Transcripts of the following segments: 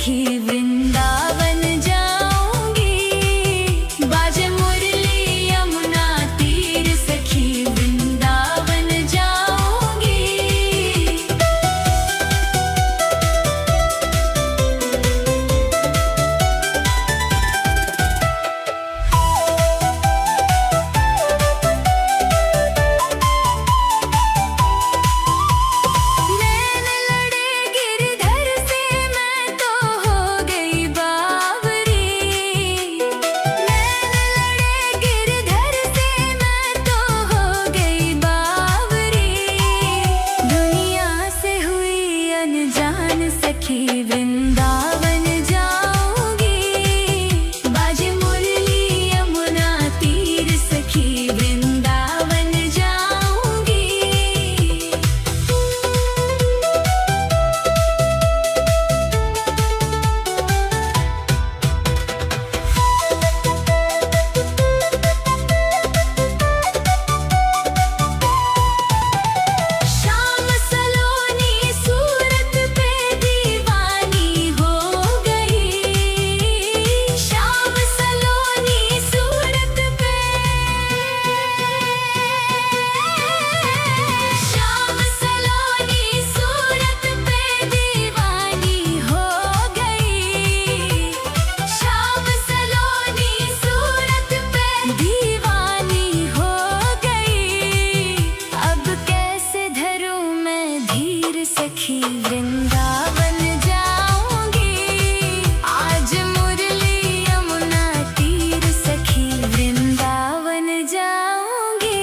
सखी वृंदावन जाऊंगी। बाजे मुरली यमुना तीर सखी वृंदावन जाऊंगी। नैन लड़े गिरधर से मैं तो हो गई बावरी। नैन लड़े गिरधर से मैं तो हो गई बावरी। दुनिया से हुई अनजान सखी वृंदावन जाऊंगी। बाजे मुरली यमुना तीर सखी वृंदावन जाऊंगी। शाम सलोनी सूरत पे दीवानी हो गई। शाम सलोनी सूरत पे। शाम सलोनी सूरत पे दीवानी हो गई। शाम सलोनी सूरत पे दीवानी हो गई। अब कैसे धरूं मैं धीर सखी वृंदावन जाऊंगी। आज मुरली यमुना तीर सखी वृंदावन जाऊंगी।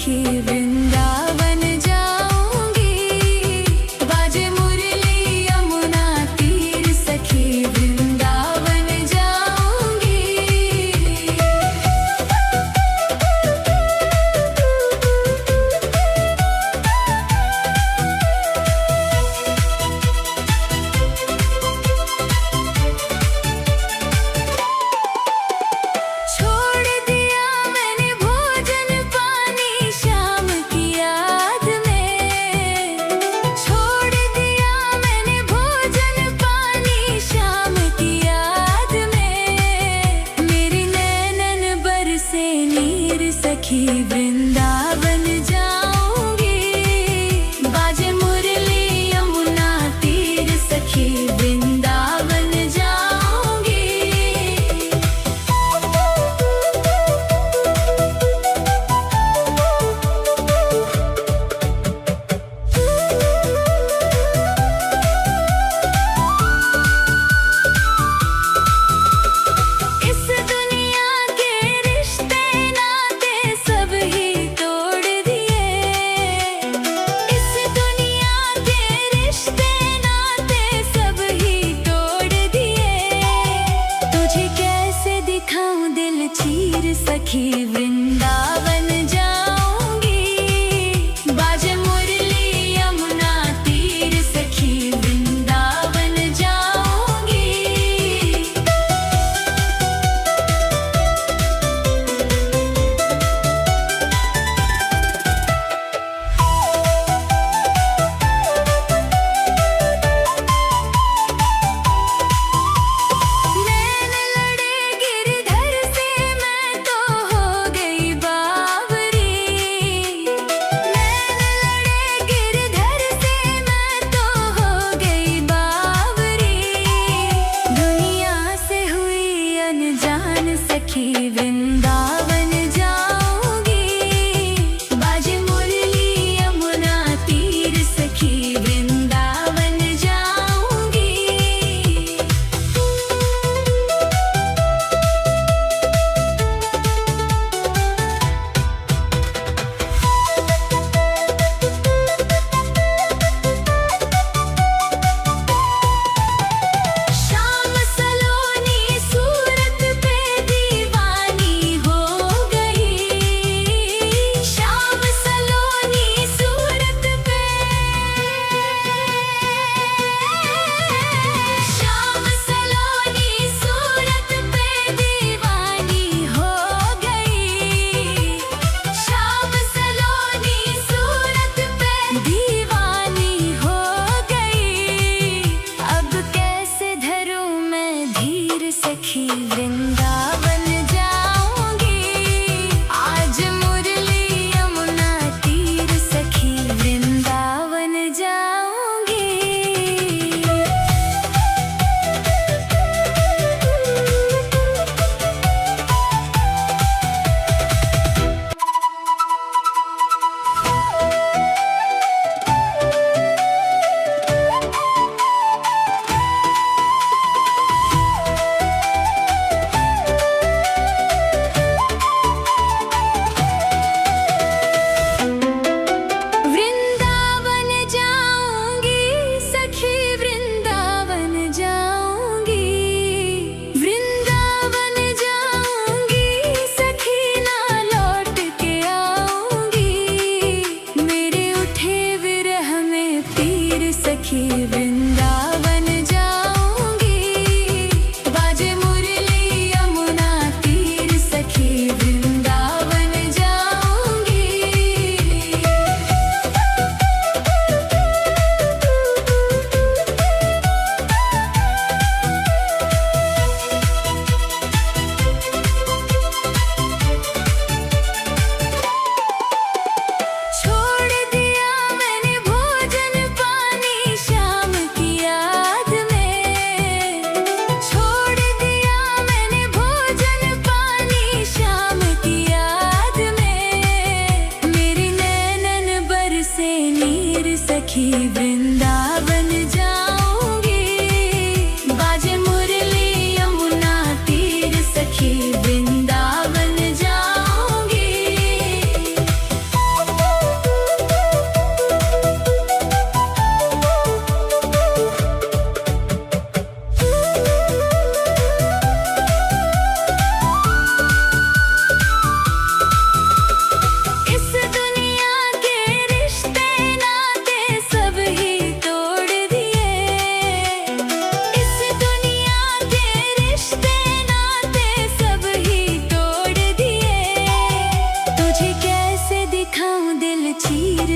सखी वृंदावन जाऊंगी। बाजे मुरली यमुना तीर सखी वृंदावन जाऊंगी। छोड़ दिया मैंने भोजन पानी शाम की याद में। छोड़ दिया मैंने भोजन पानी शाम की याद में। मेरी नैनन बरसे नीर सखी वृंदावन जाऊंगी। बाजे मुरली यमुना तीर सखी वृंदावन जाऊंगी। इस दुनिया के रिश्ते नाते सब ही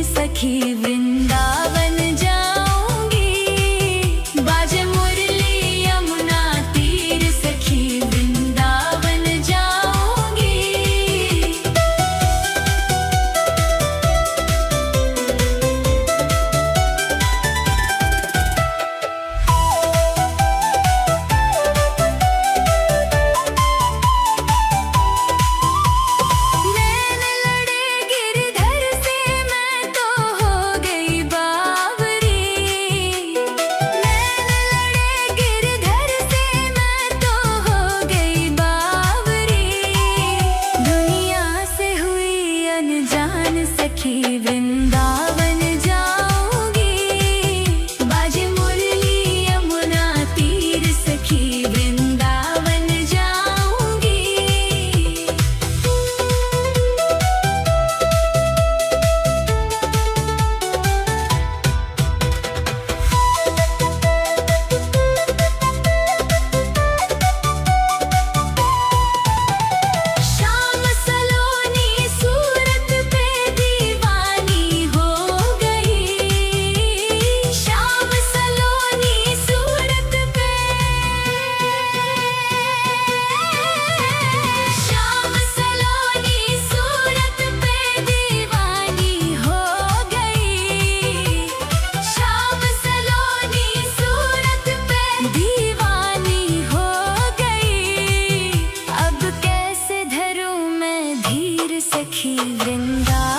सखी वृंदावन जाऊंगी। बाजे मुरली यमुना तीर सखी वृंदावन जाऊंगी। नैन लड़े गिरधर से मैं तो हो गई बावरी। नैन लड़े गिरधर से मैं तो हो गई बावरी। दुनिया से हुई अनजान सखी वृंदावन जाऊंगी। बाजे मुरली यमुना तीर सखी वृंदावन जाऊंगी। शाम सलोनी सूरत पे दीवानी हो गई। शाम सलोनी सूरत पे। शाम सलोनी सूरत पे दीवानी हो गई। शाम सलोनी सूरत पे दीवानी हो गई। अब कैसे धरूं मैं धीर सखी वृंदावन